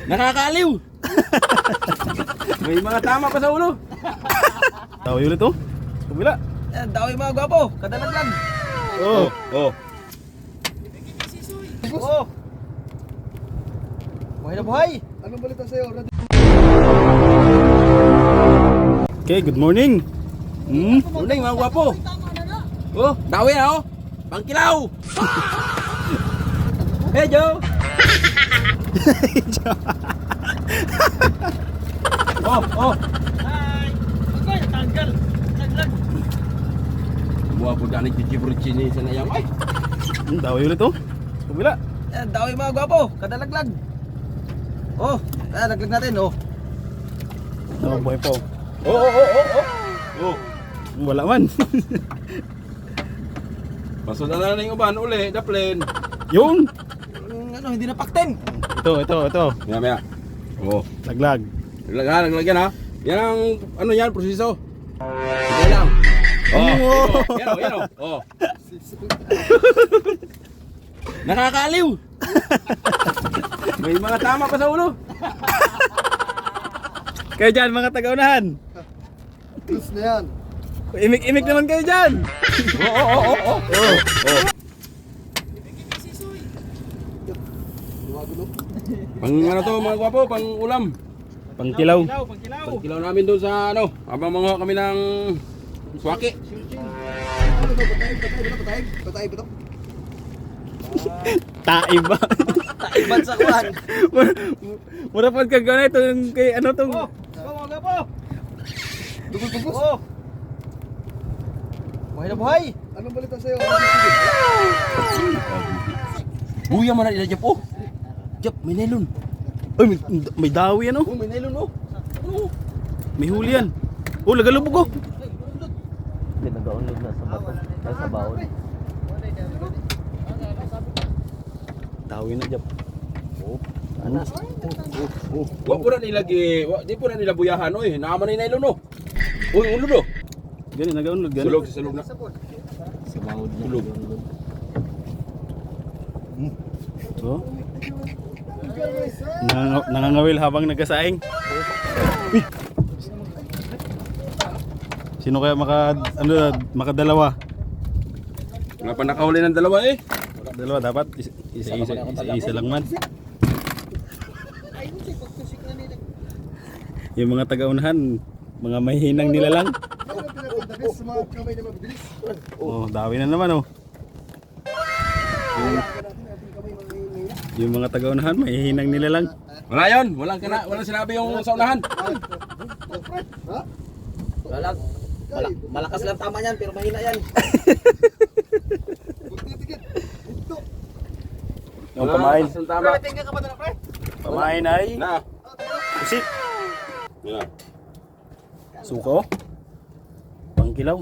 Nakakaaliw. May mga tama pa sa ulo. Tawi ulit oh. Kabila. Yan, daw yung mga gwapo. Kadalaglag. Oh. Oh. Oo. Buhay na buhay. Anong balita sa'yo? Okay, good morning. Morning mga gwapo. Oh, dawi na oh. Pangkilaw. Hey Joe. Oh. Hi. Okay, natanggal. Naglag. Buwa po daan nagtitibro-chini sa nayang. Ay. Tawi ulit oh. Kabila. Yan, daw yung mga gwapo. Kadalaglag. Oh, laglag natin oh. Oh, buhay po. Oh. Wala man. Pasundan na lang yung uban uli, daplin. Yung. Ano, hindi na pakten. Ito. Maya. Oh. Laglag. Laglag yan ha. Yan ang ano yan, proseso. Sige lang. Oh. Yan oh. Oh. Nakakaaliw. May mga tama pa sa ulo. Kayo dyan mga taga-unahan. Close na yan. Imik-imik naman kayo dyan. Oh. Pang ano to mga gwapo, pang ulam. Pangkilaw. Pagkilaw namin doon sa ano, habang manguha kami ng swaki. Ano to? Patay ba to? Taib ba? Taiban sa kuhan. Mura pa kagana ito yung kay ano tong. Oh, mga gwapo. Bubus. Oh. Buhay na buhay. Anong balita sa'yo? Buya man na nila Jap, oh. Jap, may nylon. Ay, may dawi ano? Oh, may nylon, oh. Ano? May huli yan. Oh, lagalubog oh. Nag-download na sa bato. Ay, sa baon. Dawi na Jap. Wa po na nila di po na nila buyahan, oy. Naman na nylon, oh. Uy, ulo do. Gani nagaunlog gani. Sulog na. Sa baon niya. Tulog. Oh. Nangangawil habang nagkasaing. Uy! Sino kaya makadalawa? Wala pa nakahuli ng dalawa eh. Dalawa dapat isa lang man. Yung mga taga-unahan, mga mahihinang nila lang. Ano pinapadalis sa mga kamay na mabilis? Oh, dawi na naman oh. Yung mga taga-unahan, mahihinang nila lang. Wala yon, walang sinabi yung sa unahan. Malakas lang tama yan, pero mahina yan. Tikit. Ito. Yung pamain. Ang tama. Tingnan ka ba na, pre? Pamain ay Na. pusit, Yan. suko, pangkilaw.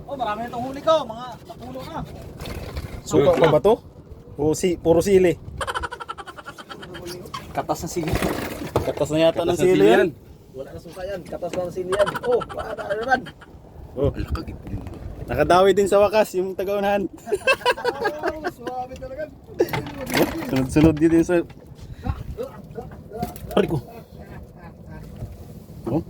Oh, marami na itong huli ko. Mga napulo na. Suka pa ba to? O puro sili. Katas na sili. Katas na yata ng Sa sili yan. Wala na suka yan. Katas na sili yan. Oh, wala na naman. Oh, nakadawi din sa wakas yung taga-unahan. Suwabe talaga. Oh, sunod-sunod din sa... Pari ko. Oh.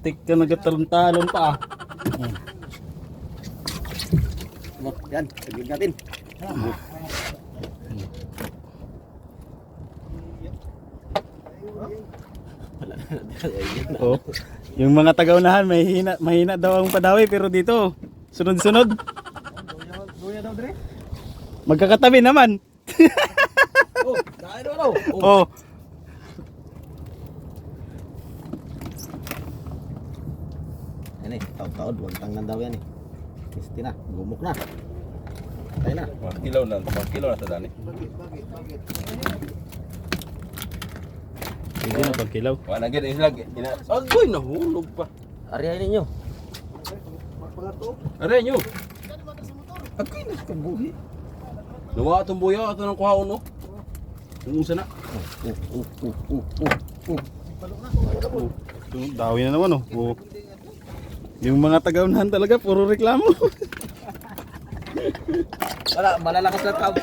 Tik ka nagatalon-talon pa ah. Yan, saglit natin. Oh. Yung mga taga-unahan mahina daw ang padawi pero dito sunod-sunod. Luya daw, Dre. Magkakatabi naman. Oh, dahil ano? Oh. Yan eh, taod-taod. Huwag tangan daw yan eh. Kisti na, gumok na. Patay na. Mga kilo na sa dani. Bakit? Hindi na pagkilaw. Wala gid islag. Agoy nahulog pa. Ariay ninyo. Pangato. Aray nyo. Agoy na kabuhi. Nawa atong buya ato nang kuhaon no. Unsa na? Dawi na naman oh. Oh. Yung mga tagaunahan talaga, puro reklamo. Wala, malalakas na tao.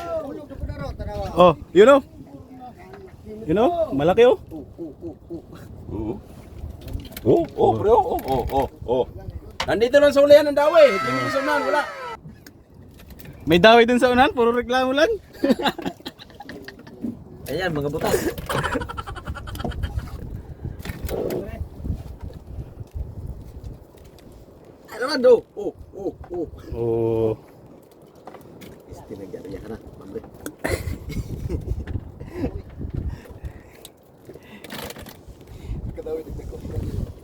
Oh, you know? You know? Malaki oh. Pre, Nandito lang sa ulihan ng dawi. Tingin mo sa unahan, wala. May daway dun sa unahan, puro reklamo lang. Ayan, mga butas. Ano naman do? Oh. Tinagyan ka na, mamre.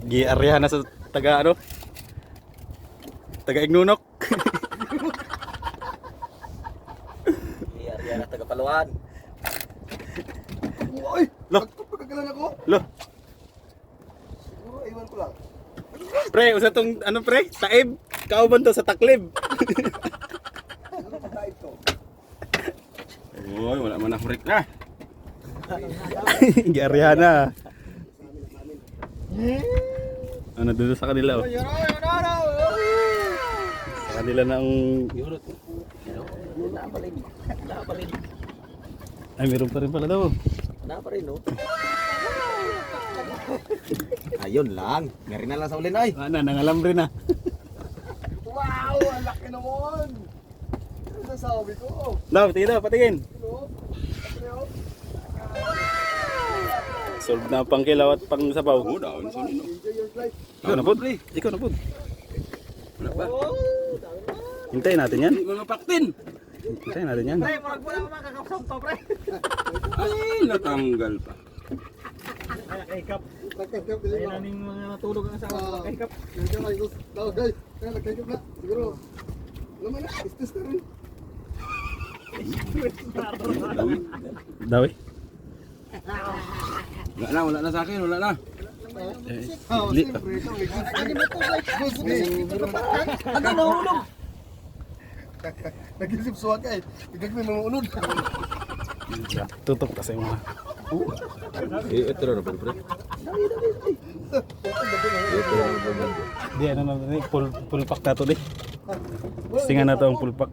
Giaryahan na sa taga ano? Taga Ignunok. Yan na taga-Paluan. Uy! Lo. Pagkagalan ako. Lo, Siguro, iwan ko lang. pre, usa tong ano pre? Taib. Kauban to sa taklib. Ano pa tayo ito? Uy, wala man ako rik na. Giaryahan na. Ano dito sa kanila oh. Sa kanila na ang Napalin. ay meron pa rin pala daw. Napa rin, no? Ayun lang. Ngari na lang sa ulin, ay. Nangalam rin na. Wow! Ang laki naman! Ano nasabi ko? Daw, tingin daw, patingin. Ano? Solve na pang kilaw at pang sabaw. Oo, daon sa nino. Enjoy your flight. Ikaw na pod. Ikaw na pod. Wala ba? Hintayin natin yan. Mga paktin. Hintayin natin yan. Ay, natanggal pa. Nagkakip, dili ba? mga natulog ang asawa ko. Nagkakip. Nagkakip. Tawag, guys. Kaya nagkakip na. Siguro. Naman na. Istis na rin. Daw eh. Wala na sa akin, wala na. Ah, Li- siyempre. Ito, may gusto. Ano nahulog? Nag-isip suwag ka eh. Igag may mga unod. Tutok kasi mga. Ito na po, pre. Di ano na ni full pack na to di. Tingan na to ang full pack.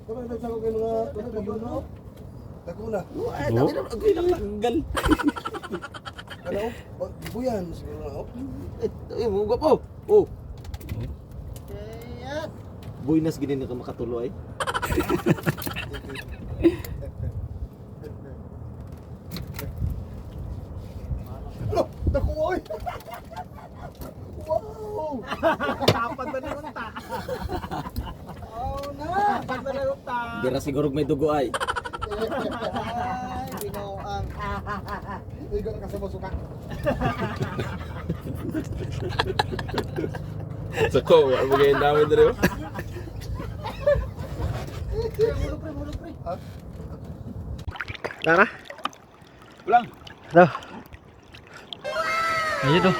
Kapag nagsasabi kayo mga Laguna. Laguna. Oh. Tanggal. Ano? Buyan. Siguro na. Ay, mga po. Oh. Buinas gini na ka makatuloy. Ano? Naku, oy! Wow! Tapat na naman ta. Oh, na! Tapat na naman ta. Dira siguro may dugo ay. Ay, binoang. Igo na kasama suka. Sa ko, wala mo ganyan dami na rin. Tara. Pulang. Ito. Ayun to.